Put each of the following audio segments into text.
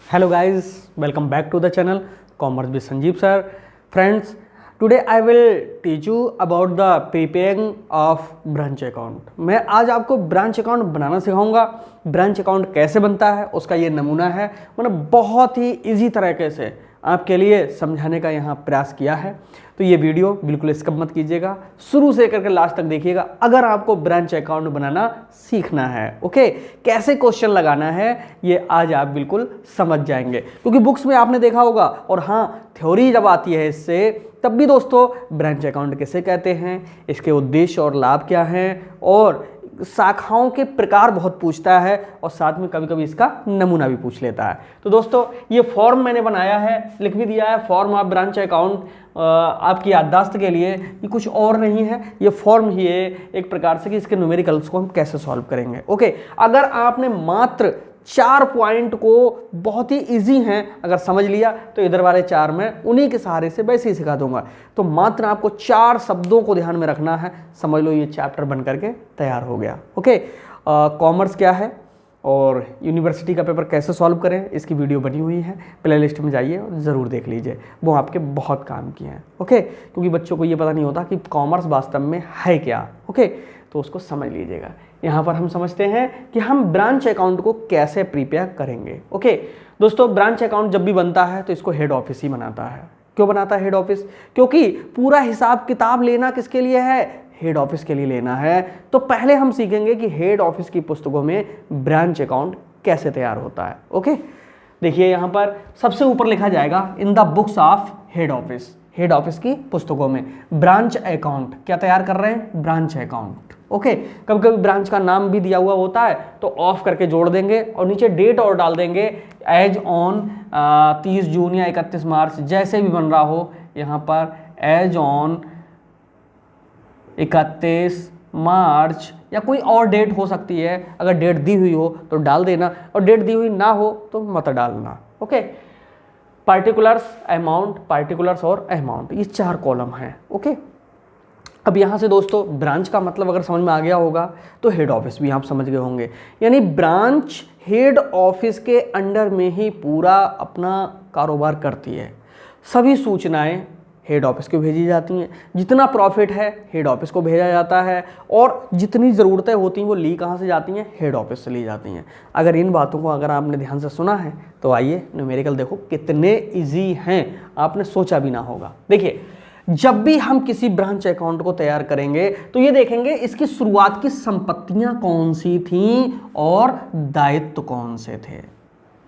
Hello guys, welcome back to the channel Commerce with Sanjeev sir. Friends, today I will teach you about the preparing of branch account. मैं आज आपको branch account बनाना सिखाऊंगा। Branch account कैसे बनता है उसका ये नमूना है। मैंने बहुत ही इजी तरीके से आपके लिए समझाने का यहाँ प्रयास किया है, तो ये वीडियो बिल्कुल स्किप मत कीजिएगा, शुरू से करके लास्ट तक देखिएगा अगर आपको ब्रांच अकाउंट बनाना सीखना है। ओके, कैसे क्वेश्चन लगाना है ये आज आप बिल्कुल समझ जाएंगे, क्योंकि बुक्स में आपने देखा होगा और हाँ थ्योरी जब आती है इससे तब भी दोस्तों ब्रांच अकाउंट किसे कहते हैं, इसके उद्देश्य और लाभ क्या हैं और शाखाओं के प्रकार बहुत पूछता है और साथ में कभी कभी इसका नमूना भी पूछ लेता है। तो दोस्तों ये फॉर्म मैंने बनाया है, लिख भी दिया है, फॉर्म ऑफ ब्रांच अकाउंट। आपकी याददाश्त के लिए ये कुछ और नहीं है, ये फॉर्म ही है एक प्रकार से कि इसके न्यूमेरिकल्स को हम कैसे सॉल्व करेंगे। ओके, अगर आपने मात्र 4 पॉइंट को बहुत ही इजी हैं अगर समझ लिया तो इधर वाले 4 में उन्हीं के सहारे से वैसे ही सिखा दूंगा। तो मात्र आपको 4 शब्दों को ध्यान में रखना है, समझ लो ये चैप्टर बन करके तैयार हो गया। ओके, कॉमर्स क्या है और यूनिवर्सिटी का पेपर कैसे सॉल्व करें इसकी वीडियो बनी हुई है, प्लेलिस्ट में जाइए और ज़रूर देख लीजिए, वो आपके बहुत काम की हैं। ओके, क्योंकि बच्चों को ये पता नहीं होता कि कॉमर्स वास्तव में है क्या। ओके, तो उसको समझ लीजिएगा। यहाँ पर हम समझते हैं कि हम ब्रांच अकाउंट को कैसे प्रिपेयर करेंगे। ओके दोस्तों, ब्रांच अकाउंट जब भी बनता है तो इसको हेड ऑफिस ही बनाता है। क्यों बनाता है हेड ऑफिस? क्योंकि पूरा हिसाब किताब लेना किसके लिए है? हेड ऑफिस के लिए लेना है। तो पहले हम सीखेंगे कि हेड ऑफिस की पुस्तकों में ब्रांच अकाउंट कैसे तैयार होता है। ओके, देखिए यहाँ पर सबसे ऊपर लिखा जाएगा इन the books of head office. Head office की पुस्तकों में ब्रांच अकाउंट क्या तैयार कर रहे हैं? Branch account. ओके, कभी कभी ब्रांच का नाम भी दिया हुआ होता है तो ऑफ करके जोड़ देंगे और नीचे डेट और डाल देंगे एज ऑन 30 जून या 31 मार्च, जैसे भी बन रहा हो। यहाँ पर एज ऑन 31 मार्च या कोई और डेट हो सकती है, अगर डेट दी हुई हो तो डाल देना और डेट दी हुई ना हो तो मत डालना। ओके, पार्टिकुलर्स, अमाउंट, पार्टिकुलर्स और अमाउंट, ये 4 कॉलम हैं। ओके, अब यहाँ से दोस्तों ब्रांच का मतलब अगर समझ में आ गया होगा तो हेड ऑफिस भी आप समझ गए होंगे, यानी ब्रांच हेड ऑफिस के अंडर में ही पूरा अपना कारोबार करती है। सभी सूचनाएं हेड ऑफिस को भेजी जाती हैं, जितना प्रॉफिट है हेड ऑफिस को भेजा जाता है और जितनी ज़रूरतें होती हैं वो ली कहाँ से जाती हैं? हेड ऑफिस से ली जाती हैं। अगर इन बातों को अगर आपने ध्यान से सुना है तो आइए न्यूमेरिकल देखो कितने ईजी हैं, आपने सोचा भी ना होगा। देखिए, जब भी हम किसी ब्रांच अकाउंट को तैयार करेंगे तो ये देखेंगे इसकी शुरुआत की संपत्तियां कौन सी थीं और दायित्व कौन से थे।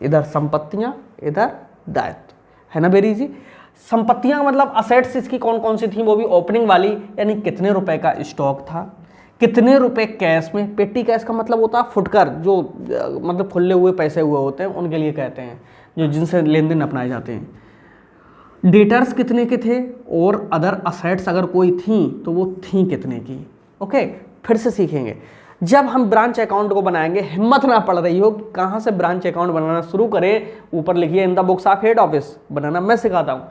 इधर संपत्तियां, इधर दायित्व, है ना? Very easy. संपत्तियां का मतलब असेट्स इसकी कौन कौन सी थी, वो भी ओपनिंग वाली, यानी कितने रुपए का स्टॉक था, कितने रुपए कैश में। पेटी कैश का मतलब होता है फुटकर, जो मतलब खुले हुए पैसे हुए होते हैं उनके लिए कहते हैं, जो जिनसे लेन देन अपनाए जाते हैं। डेटर्स कितने के थे और अदर असेट्स अगर कोई थी तो वो थी कितने की। ओके, फिर से सीखेंगे। जब हम ब्रांच अकाउंट को बनाएंगे, हिम्मत ना पड़ रही हो कि कहाँ से ब्रांच अकाउंट बनाना शुरू करें, ऊपर लिखिए in the books of head office, बनाना मैं सिखाता हूँ।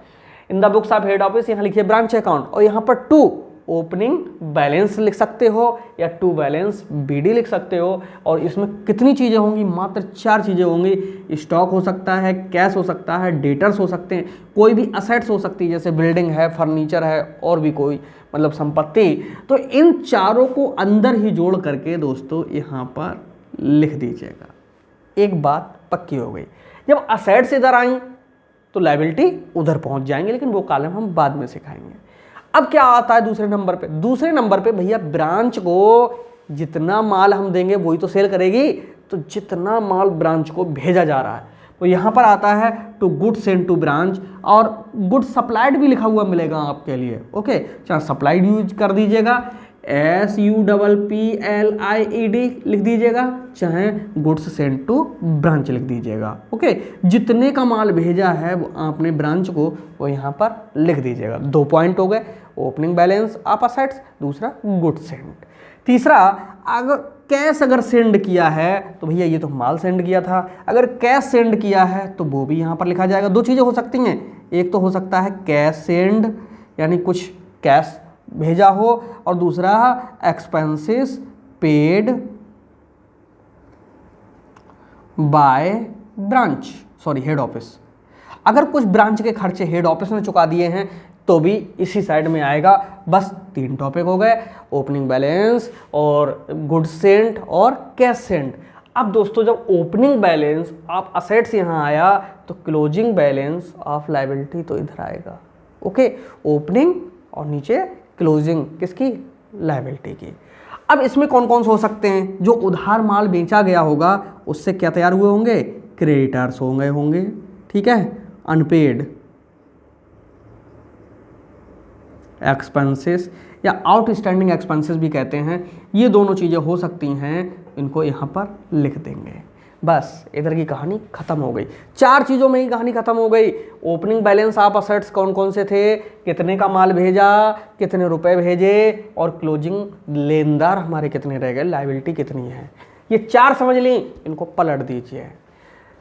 In the books of head office, यहाँ लिखिए ब्रांच अकाउंट और यहाँ पर 2 ओपनिंग बैलेंस लिख सकते हो या 2 बैलेंस बीडी लिख सकते हो। और इसमें कितनी चीज़ें होंगी? मात्र 4 चीज़ें होंगी। स्टॉक हो सकता है, कैश हो सकता है, डेटर्स हो सकते हैं, कोई भी असेट्स हो सकती है जैसे बिल्डिंग है, फर्नीचर है और भी कोई मतलब संपत्ति। तो इन चारों को अंदर ही जोड़ करके दोस्तों यहाँ पर लिख दीजिएगा। एक बात पक्की हो गई, जब असेट्स इधर आई तो लायबिलिटी उधर पहुँच जाएंगे, लेकिन वो कॉलम हम बाद में सिखाएंगे। अब क्या आता है दूसरे नंबर पे? दूसरे नंबर पे भैया ब्रांच को जितना माल हम देंगे वही तो सेल करेगी, तो जितना माल ब्रांच को भेजा जा रहा है तो यहाँ पर आता है to good send to branch, और गुड सप्लाइड भी लिखा हुआ मिलेगा आपके लिए। ओके, चाहे सप्लाइड यूज कर दीजिएगा, SUPPLIED लिख दीजिएगा, चाहे गुड्स सेंड टू ब्रांच लिख दीजिएगा। ओके, जितने का माल भेजा है वो आपने ब्रांच को वो यहाँ पर लिख दीजिएगा। 2 पॉइंट हो गए, ओपनिंग बैलेंस ऑफ असेट्स, दूसरा गुड सेंड। तीसरा, अगर कैश अगर सेंड किया है तो भैया ये तो माल सेंड किया था, अगर कैश सेंड किया है तो वो भी यहाँ पर लिखा जाएगा। 2 चीज़ें हो सकती हैं, एक तो हो सकता है कैश सेंड यानी कुछ कैश भेजा हो, और दूसरा expenses paid by branch, sorry head office. अगर कुछ ब्रांच के खर्चे हेड ऑफिस ने चुका दिए हैं तो भी इसी साइड में आएगा। बस 3 टॉपिक हो गए, ओपनिंग बैलेंस और गुड्स सेंट और कैश सेंट। अब दोस्तों जब ओपनिंग बैलेंस ऑफ असेट्स यहाँ आया तो क्लोजिंग बैलेंस ऑफ लायबिलिटी तो इधर आएगा। ओके, ओपनिंग और नीचे क्लोजिंग किसकी, लायबिलिटी की। अब इसमें कौन कौन से हो सकते हैं, जो उधार माल बेचा गया होगा उससे क्या तैयार हुए होंगे, क्रेडिटर्स होंगे, ठीक है, अनपेड एक्सपेंसेस या आउटस्टैंडिंग एक्सपेंसेस भी कहते हैं, ये दोनों चीज़ें हो सकती हैं, इनको यहाँ पर लिख देंगे। बस इधर की कहानी खत्म हो गई। 4 चीज़ों में ही कहानी खत्म हो गई। ओपनिंग बैलेंस ऑफ असेट्स कौन कौन से थे, कितने का माल भेजा, कितने रुपए भेजे, और क्लोजिंग लेनदार हमारे कितने रह गए, लायबिलिटी कितनी है, ये 4 समझ ली, इनको पलट दीजिए।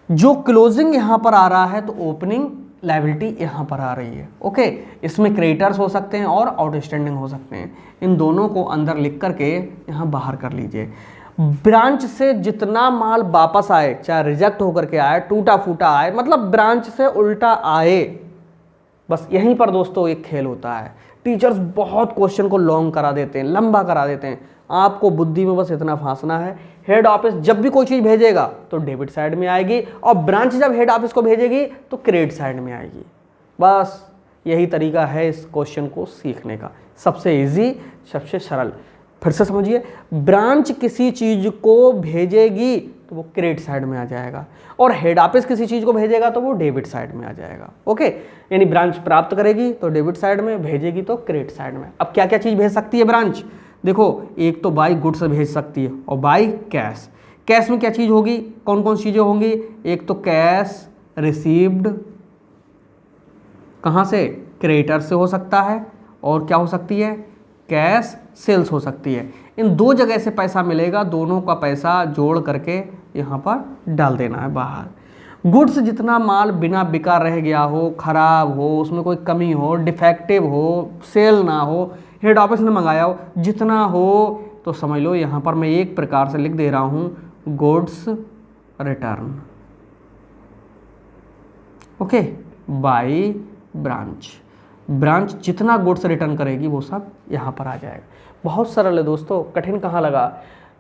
जो क्लोजिंग यहाँ पर आ रहा है तो ओपनिंग लायबिलिटी यहाँ पर आ रही है। ओके, इसमें क्रेडिटर्स हो सकते हैं और आउटस्टैंडिंग हो सकते हैं, इन दोनों को अंदर लिख करके यहाँ बाहर कर लीजिए। ब्रांच से जितना माल वापस आए, चाहे रिजेक्ट होकर के आए, टूटा फूटा आए, मतलब ब्रांच से उल्टा आए, बस यहीं पर दोस्तों एक खेल होता है। टीचर्स बहुत क्वेश्चन को लॉन्ग करा देते हैं, लंबा करा देते हैं, आपको बुद्धि में बस इतना फांसना है। हेड ऑफिस जब भी कोई चीज़ भेजेगा तो डेबिट साइड में आएगी, और ब्रांच जब हेड ऑफिस को भेजेगी तो क्रेडिट साइड में आएगी। बस यही तरीका है इस क्वेश्चन को सीखने का, सबसे इजी, सबसे सरल। फिर से समझिए, ब्रांच किसी चीज़ को भेजेगी तो वो क्रेडिट साइड में आ जाएगा, और हेड ऑफिस किसी चीज़ को भेजेगा तो वो डेबिट साइड में आ जाएगा। ओके, यानी ब्रांच प्राप्त करेगी तो डेबिट साइड में, भेजेगी तो क्रेडिट साइड में। अब क्या क्या चीज़ भेज सकती है ब्रांच, देखो, एक तो बाई गुड्स भेज सकती है और बाई कैश। कैश में क्या चीज़ होगी, कौन कौन सी चीज़ें होंगी, एक तो कैश रिसीव्ड, कहाँ से, क्रेडिटर से हो सकता है, और क्या हो सकती है, कैश सेल्स हो सकती है। इन 2 जगह से पैसा मिलेगा, दोनों का पैसा जोड़ करके यहाँ पर डाल देना है बाहर। गुड्स जितना माल बिना बिका रह गया हो, खराब हो, उसमें कोई कमी हो, डिफेक्टिव हो, सेल ना हो, हेड ऑफिस ने मंगाया हो, जितना हो तो समझ लो यहाँ पर मैं एक प्रकार से लिख दे रहा हूँ goods return. Okay, by branch, branch जितना गुड्स रिटर्न करेगी वो सब यहाँ पर आ जाएगा। बहुत सरल है दोस्तों, कठिन कहाँ लगा।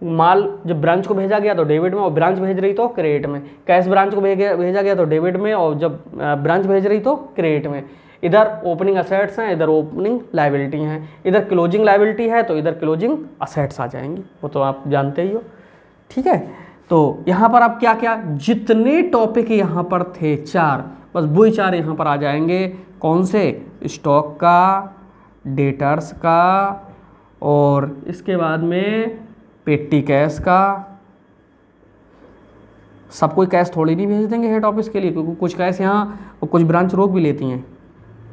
माल जब ब्रांच को भेजा गया तो डेबिट में, और ब्रांच भेज रही तो क्रेडिट में। कैश ब्रांच को भेजा गया तो डेबिट में, और जब ब्रांच भेज रही तो क्रेडिट में। इधर ओपनिंग असेट्स हैं, इधर ओपनिंग लायबिलिटी हैं, इधर क्लोजिंग लायबिलिटी है तो इधर क्लोजिंग असेट्स आ जाएंगी, वो तो आप जानते ही हो। ठीक है, तो यहाँ पर आप क्या क्या, जितने टॉपिक यहाँ पर थे 4, बस वही 4 यहाँ पर आ जाएंगे। कौन से, स्टॉक का, डेटर्स का, और इसके बाद में पेटी कैश का। सब कोई कैश थोड़ी नहीं भेज देंगे हेड ऑफिस के लिए, क्योंकि कुछ कैश यहाँ और कुछ ब्रांच रोक भी लेती हैं।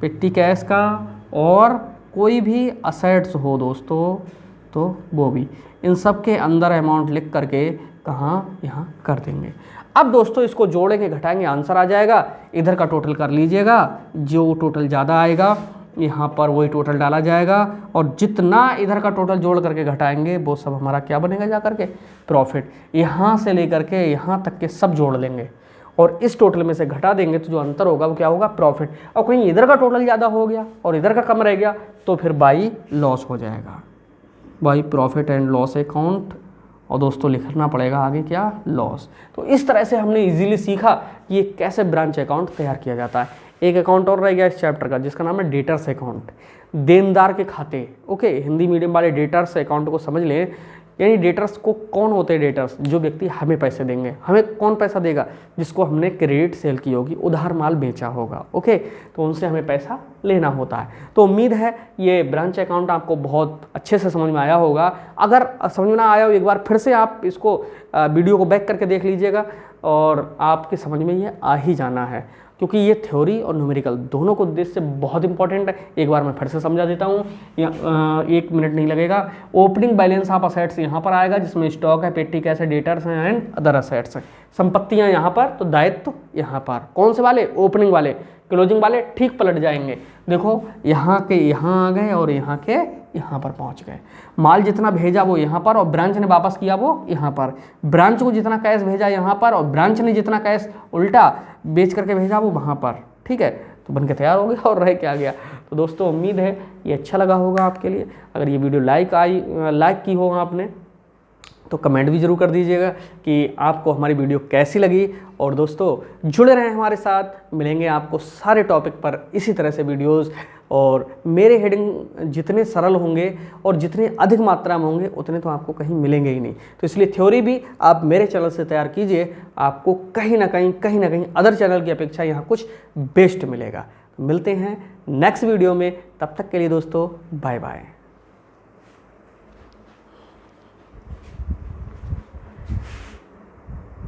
पेटी कैश का, और कोई भी असेट्स हो दोस्तों तो वो भी, इन सब के अंदर अमाउंट लिख करके कहाँ, यहाँ कर देंगे। अब दोस्तों इसको जोड़ेंगे घटाएंगे, आंसर आ जाएगा। इधर का टोटल कर लीजिएगा, जो टोटल ज़्यादा आएगा यहाँ पर वही टोटल डाला जाएगा, और जितना इधर का टोटल जोड़ करके घटाएंगे वो सब हमारा क्या बनेगा, जा करके प्रॉफिट। यहाँ से लेकर के यहाँ तक के सब जोड़ लेंगे और इस टोटल में से घटा देंगे तो जो अंतर होगा वो क्या होगा, प्रॉफिट। और कहीं इधर का टोटल ज़्यादा हो गया और इधर का कम रह गया तो फिर बाई लॉस हो जाएगा, by profit and loss account. और दोस्तों लिखना पड़ेगा आगे क्या, लॉस। तो इस तरह से हमने इजीली सीखा कि ये कैसे ब्रांच अकाउंट तैयार किया जाता है। एक अकाउंट और रह गया इस चैप्टर का जिसका नाम है डेटर्स अकाउंट, देनदार के खाते। ओके, हिंदी मीडियम वाले डेटर्स अकाउंट को समझ लें। यानी डेटर्स को कौन होते हैं, डेटर्स जो व्यक्ति हमें पैसे देंगे। हमें कौन पैसा देगा, जिसको हमने क्रेडिट सेल की होगी, उधार माल बेचा होगा। ओके, तो उनसे हमें पैसा लेना होता है। तो उम्मीद है ये ब्रांच अकाउंट आपको बहुत अच्छे से समझ में आया होगा। अगर समझ में ना आया हो, एक बार फिर से आप इसको वीडियो को बैक करके देख लीजिएगा और आपके समझ में ये आ ही जाना है, क्योंकि ये थ्योरी और न्यूमेरिकल दोनों को उद्देश्य से बहुत इंपॉर्टेंट है। एक बार मैं फिर से समझा देता हूँ, 1 मिनट नहीं लगेगा। ओपनिंग बैलेंस ऑफ असेट्स यहाँ पर आएगा, जिसमें स्टॉक है, पेटी कैश है, डेटर्स हैं एंड अदर असेट्स हैं। संपत्तियाँ यहाँ पर, तो दायित्व यहाँ पर। कौन से वाले, ओपनिंग वाले। क्लोजिंग वाले ठीक पलट जाएंगे। देखो यहाँ के यहाँ आ गए और यहाँ के यहाँ पर पहुँच गए। माल जितना भेजा वो यहाँ पर और ब्रांच ने वापस किया वो यहाँ पर। ब्रांच को जितना कैश भेजा यहाँ पर और ब्रांच ने जितना कैश उल्टा बेच करके भेजा वो वहाँ पर। ठीक है, तो बन के तैयार हो गया और रह के आ गया। तो दोस्तों उम्मीद है ये अच्छा लगा होगा आपके लिए। अगर ये वीडियो लाइक की होगा आपने तो कमेंट भी ज़रूर कर दीजिएगा कि आपको हमारी वीडियो कैसी लगी। और दोस्तों जुड़े रहें हमारे साथ, मिलेंगे आपको सारे टॉपिक पर इसी तरह से वीडियोस। और मेरे हेडिंग जितने सरल होंगे और जितने अधिक मात्रा में होंगे उतने तो आपको कहीं मिलेंगे ही नहीं। तो इसलिए थ्योरी भी आप मेरे चैनल से तैयार कीजिए, आपको कहीं ना कहीं अदर चैनल की अपेक्षा यहाँ कुछ बेस्ट मिलेगा। मिलते हैं नेक्स्ट वीडियो में, तब तक के लिए दोस्तों बाय बाय।